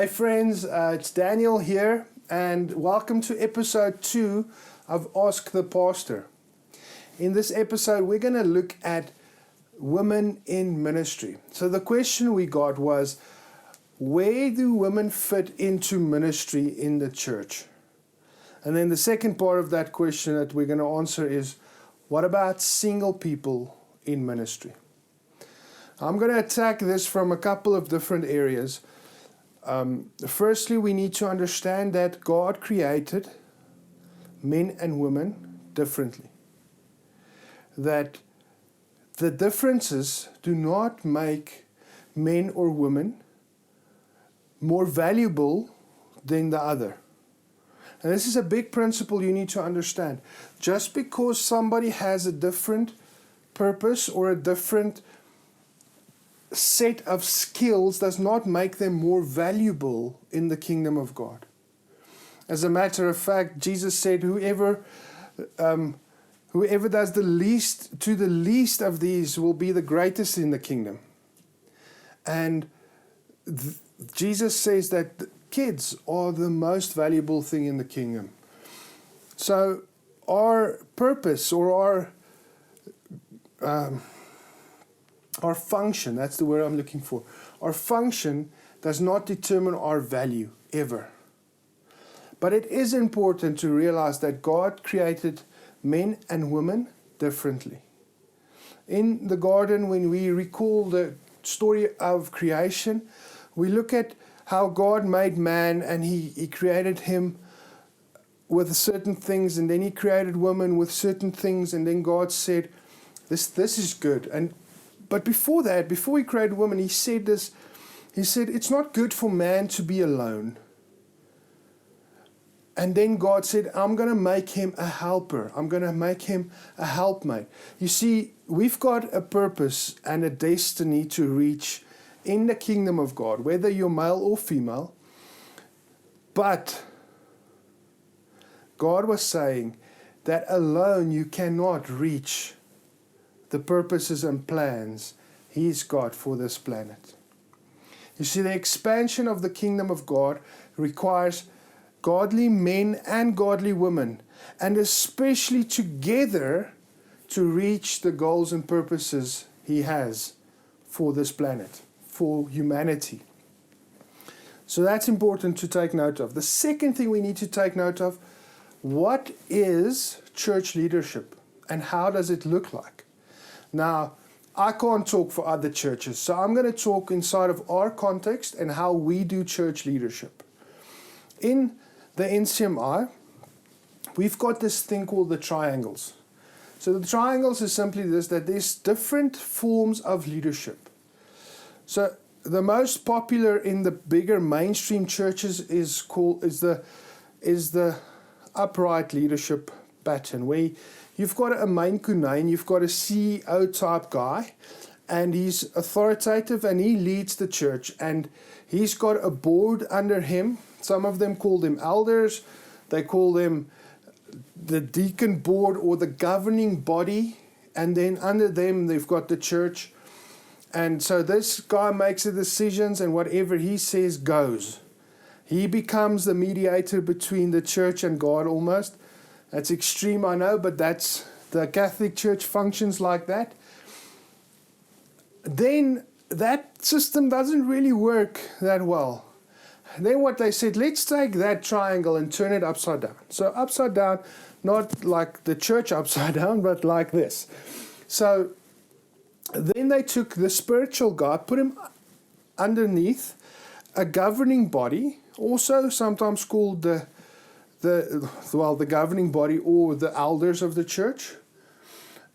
Hi friends, it's Daniel here and welcome to episode 2 of Ask the Pastor. In this episode we're going to look at women in ministry. So the question we got was, where do women fit into ministry in the church? And then the second part of that question that we're going to answer is, what about single people in ministry? I'm going to attack this from a couple of different areas. Firstly, we need to understand that God created men and women differently. That the differences do not make men or women more valuable than the other. And this is a big principle you need to understand. Just because somebody has a different purpose or a different set of skills does not make them more valuable in the kingdom of God. As a matter of fact, Jesus said, whoever does the least of these will be the greatest in the kingdom. And Jesus says that the kids are the most valuable thing in the kingdom. So our purpose or our function, that's the word I'm looking for. Our function does not determine our value ever. But it is important to realize that God created men and women differently. In the garden, when we recall the story of creation, we look at how God made man and he created him with certain things, and then he created woman with certain things, and then God said, this is good. But before that, before he created woman, he said this. He said, it's not good for man to be alone. And then God said, I'm going to make him a helper. I'm going to make him a helpmate. You see, we've got a purpose and a destiny to reach in the kingdom of God, whether you're male or female. But God was saying that alone you cannot reach the purposes and plans He's got for this planet. You see, the expansion of the kingdom of God requires godly men and godly women, and especially together to reach the goals and purposes He has for this planet, for humanity. So that's important to take note of. The second thing we need to take note of, what is church leadership and how does it look like? Now, I can't talk for other churches, so I'm going to talk inside of our context and how we do church leadership. In the NCMI, we've got this thing called the triangles. So the triangles is simply this, that there's different forms of leadership. So the most popular in the bigger mainstream churches is the upright leadership pattern, where you've got a main kunai, you've got a CEO type guy, and he's authoritative and he leads the church, and he's got a board under him. Some of them call them elders, they call them the deacon board or the governing body, and then under them they've got the church. And so this guy makes the decisions, and whatever he says goes. He becomes the mediator between the church and God almost. That's extreme, I know, but that's the Catholic Church functions like that. Then that system doesn't really work that well. Then what they said, let's take that triangle and turn it upside down. So upside down, not like the church upside down, but like this. So then they took the spiritual guy, put him underneath a governing body, also sometimes called the governing body or the elders of the church.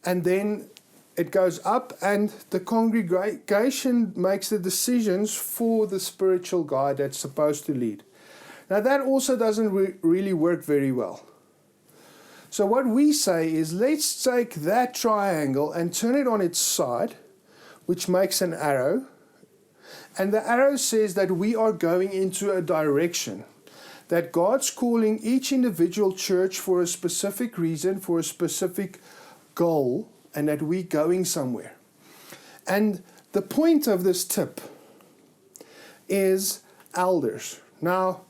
And then it goes up and the congregation makes the decisions for the spiritual guy that's supposed to lead. Now that also doesn't really work very well. So what we say is, let's take that triangle and turn it on its side, which makes an arrow. And the arrow says that we are going into a direction, that God's calling each individual church for a specific reason, for a specific goal, and that we're going somewhere. And the point of this tip is elders. Now,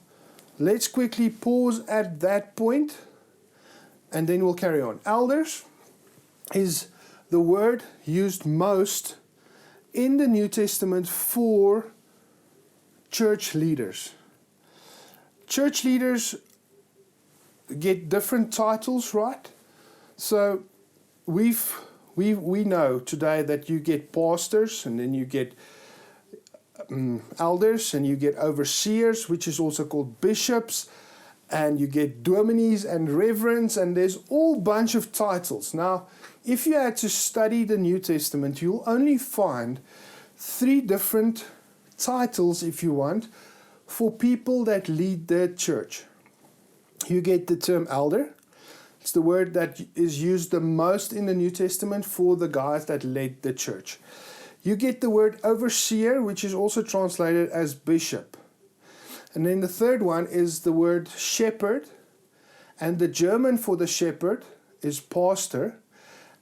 let's quickly pause at that point, and then we'll carry on. Elders is the word used most in the New Testament for church leaders. Church leaders get different titles, right? So we know today that you get pastors, and then you get elders, and you get overseers, which is also called bishops, and you get domines and reverends, and there's all bunch of titles. Now, if you had to study the New Testament, you'll only find 3 different titles, if you want, for people that lead the church. You get the term elder. It's the word that is used the most in the New Testament for the guys that led the church. You get the word overseer, which is also translated as bishop. And then the third one is the word shepherd. And the German for the shepherd is pastor.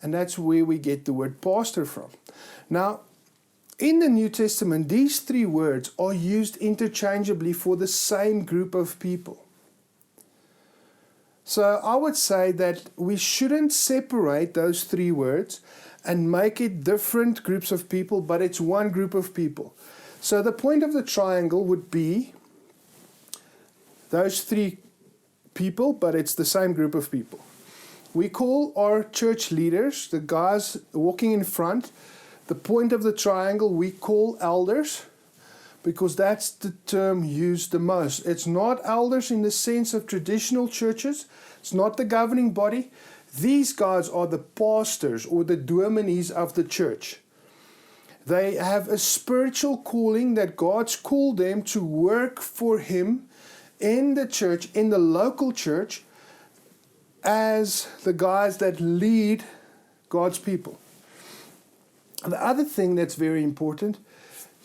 And that's where we get the word pastor from. Now, in the New Testament, these 3 words are used interchangeably for the same group of people. So I would say that we shouldn't separate those 3 words and make it different groups of people, but it's one group of people. So the point of the triangle would be those 3 people, but it's the same group of people. We call our church leaders, the guys walking in front, the point of the triangle we call elders, because that's the term used the most. It's not elders in the sense of traditional churches. It's not the governing body. These guys are the pastors or the domines of the church. They have a spiritual calling that God's called them to work for Him in the church, in the local church, as the guys that lead God's people. The other thing that's very important,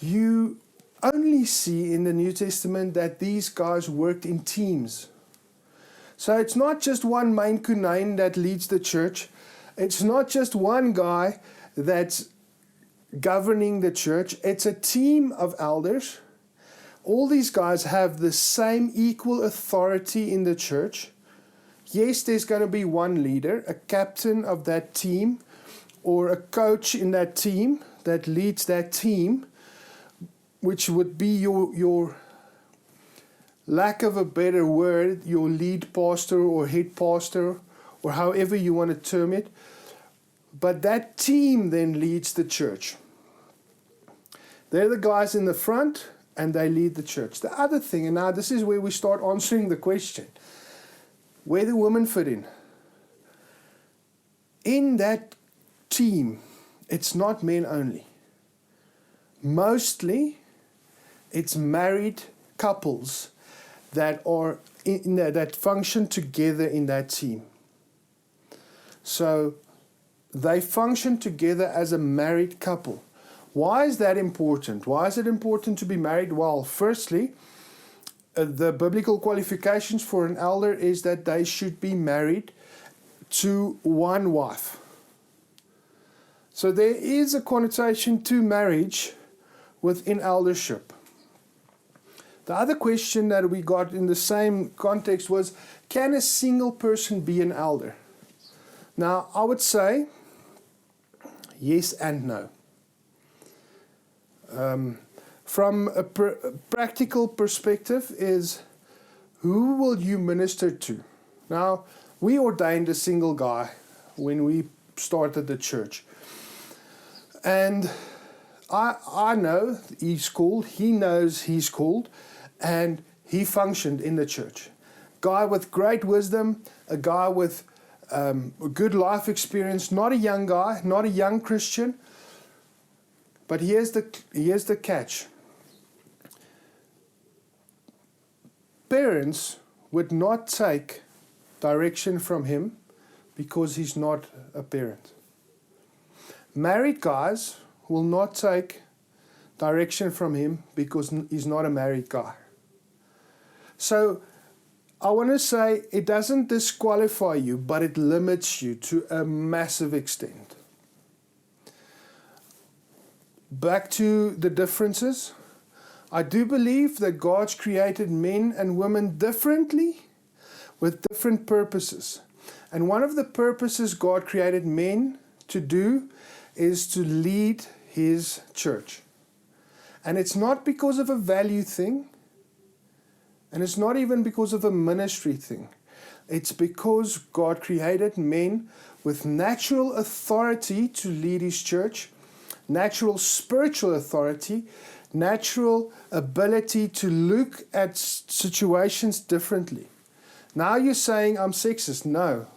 you only see in the New Testament that these guys worked in teams. So it's not just one main kunijn that leads the church. It's not just one guy that's governing the church. It's a team of elders. All these guys have the same equal authority in the church. Yes, there's going to be one leader, a captain of that team, or a coach in that team that leads that team, which would be your lack of a better word, your lead pastor or head pastor, or however you want to term it. But that team then leads the church. They're the guys in the front, and they lead the church. The other thing, and now this is where we start answering the question, where do women fit in? In that team, it's not men only. Mostly, it's married couples that are that function together in that team. So they function together as a married couple. Why is that important? Why is it important to be married? Well, firstly, the biblical qualifications for an elder is that they should be married to one wife. So there is a connotation to marriage within eldership. The other question that we got in the same context was, can a single person be an elder? Now, I would say yes and no. From a practical perspective is, who will you minister to? Now, we ordained a single guy when we started the church. And I know he's called, he knows he's called, and he functioned in the church. Guy with great wisdom, a guy with a good life experience, not a young guy, not a young Christian. But here's the catch. Parents would not take direction from him because he's not a parent. Married guys will not take direction from him because he's not a married guy. So I want to say it doesn't disqualify you, but it limits you to a massive extent. Back to the differences. I do believe that God's created men and women differently with different purposes. And one of the purposes God created men to do is to lead His church. And it's not because of a value thing, and it's not even because of a ministry thing. It's because God created men with natural authority to lead His church, natural spiritual authority, natural ability to look at situations differently. Now you're saying I'm sexist. No.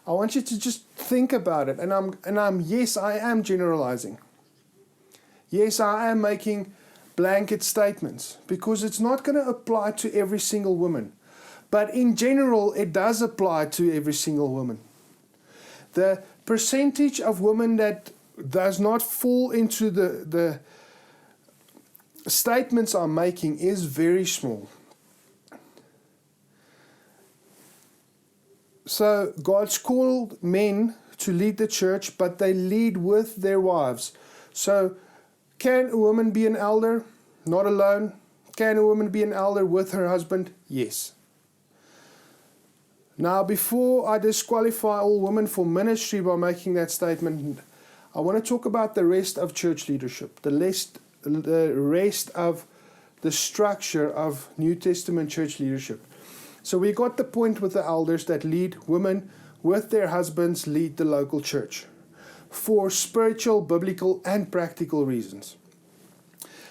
I want you to just think about it. Yes, I am generalizing. Yes, I am making blanket statements because it's not going to apply to every single woman. But in general, it does apply to every single woman. The percentage of women that does not fall into the statements I'm making is very small. So God's called men to lead the church, but they lead with their wives. So can a woman be an elder? Not alone. Can a woman be an elder with her husband? Yes. Now, before I disqualify all women for ministry by making that statement, I want to talk about the rest of church leadership, the rest of the structure of New Testament church leadership. So we got the point with the elders that lead women with their husbands lead the local church for spiritual, biblical, and practical reasons.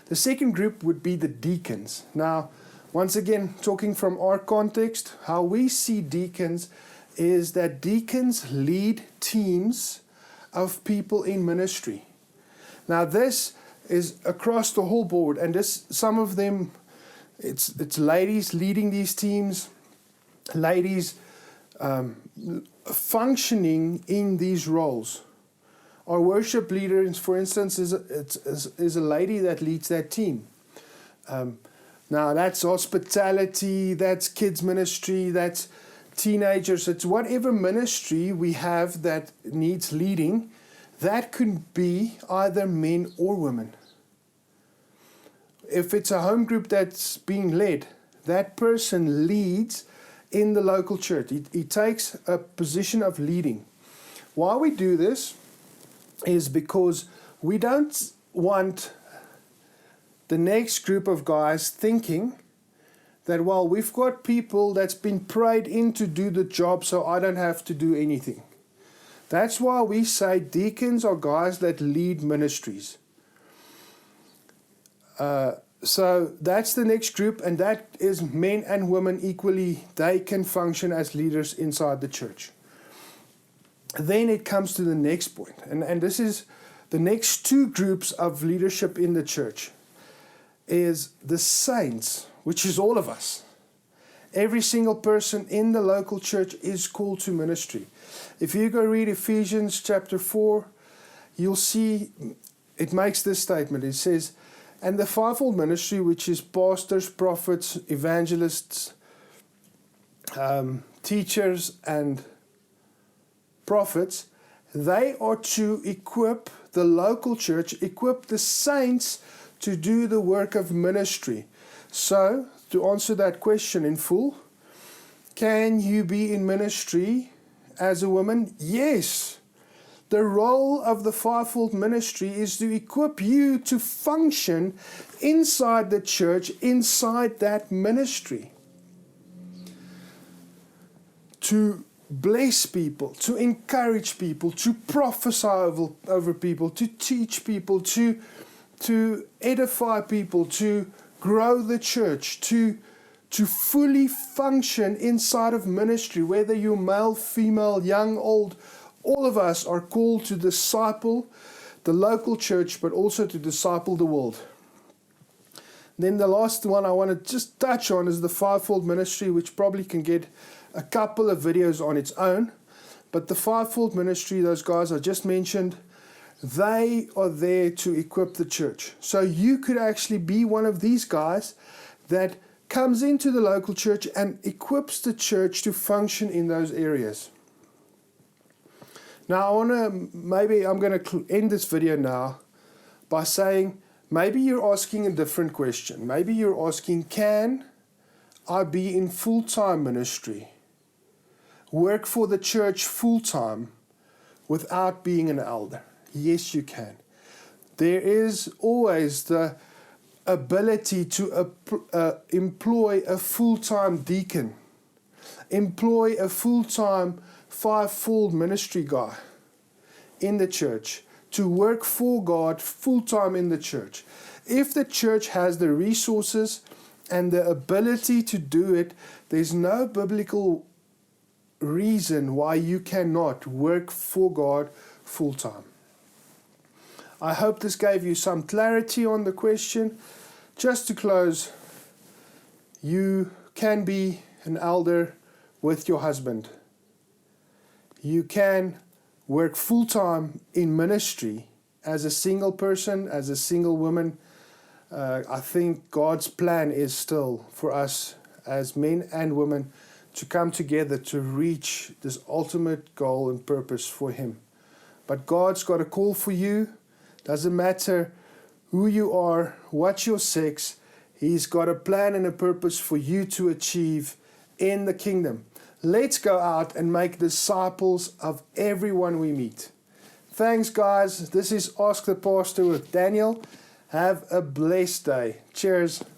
The second group would be the deacons. Now, once again, talking from our context, how we see deacons is that deacons lead teams of people in ministry. Now, this is across the whole board, and some of them, it's ladies leading these teams, ladies functioning in these roles. Our worship leader, for instance, is a lady that leads that team. Now, that's hospitality, that's kids ministry, that's teenagers, it's whatever ministry we have that needs leading, that could be either men or women. If it's a home group that's being led, that person leads in the local church. He takes a position of leading. Why we do this is because we don't want the next group of guys thinking that, well, we've got people that's been prayed in to do the job, so I don't have to do anything. That's why we say deacons are guys that lead ministries. So that's the next group, and that is men and women equally. They can function as leaders inside the church. Then it comes to the next point, and this is the next two groups of leadership in the church. Is the saints, which is all of us. Every single person in the local church is called to ministry. If you go read Ephesians chapter 4, you'll see it makes this statement. It says, and the fivefold ministry, which is pastors, prophets, evangelists, teachers, and prophets, they are to equip the local church, equip the saints to do the work of ministry. So, to answer that question in full, can you be in ministry as a woman? Yes. The role of the fivefold ministry is to equip you to function inside the church, inside that ministry. To bless people, to encourage people, to prophesy over people, to teach people, to edify people, to grow the church, to fully function inside of ministry, whether you're male, female, young, old. All of us are called to disciple the local church, but also to disciple the world. Then the last one I want to just touch on is the fivefold ministry, which probably can get a couple of videos on its own. But the fivefold ministry, those guys I just mentioned, they are there to equip the church. So you could actually be one of these guys that comes into the local church and equips the church to function in those areas. Now I'm going to end this video now by saying Maybe you're asking a different question. Maybe you're asking, can I be in full-time ministry, work for the church full-time without being an elder? Yes, you can. There is always the ability to employ a full-time deacon, employ a full-time fivefold ministry guy in the church to work for God full-time in the church. If the church has the resources and the ability to do it, there's no biblical reason why you cannot work for God full-time. I hope this gave you some clarity on the question. Just to close, you can be an elder with your husband. You can work full-time in ministry as a single person, as a single woman. I think God's plan is still for us as men and women to come together to reach this ultimate goal and purpose for Him. But God's got a call for you. Doesn't matter who you are, what your sex, He's got a plan and a purpose for you to achieve in the kingdom. Let's go out and make disciples of everyone we meet. Thanks, guys. This is Ask the Pastor with Daniel. Have a blessed day. Cheers.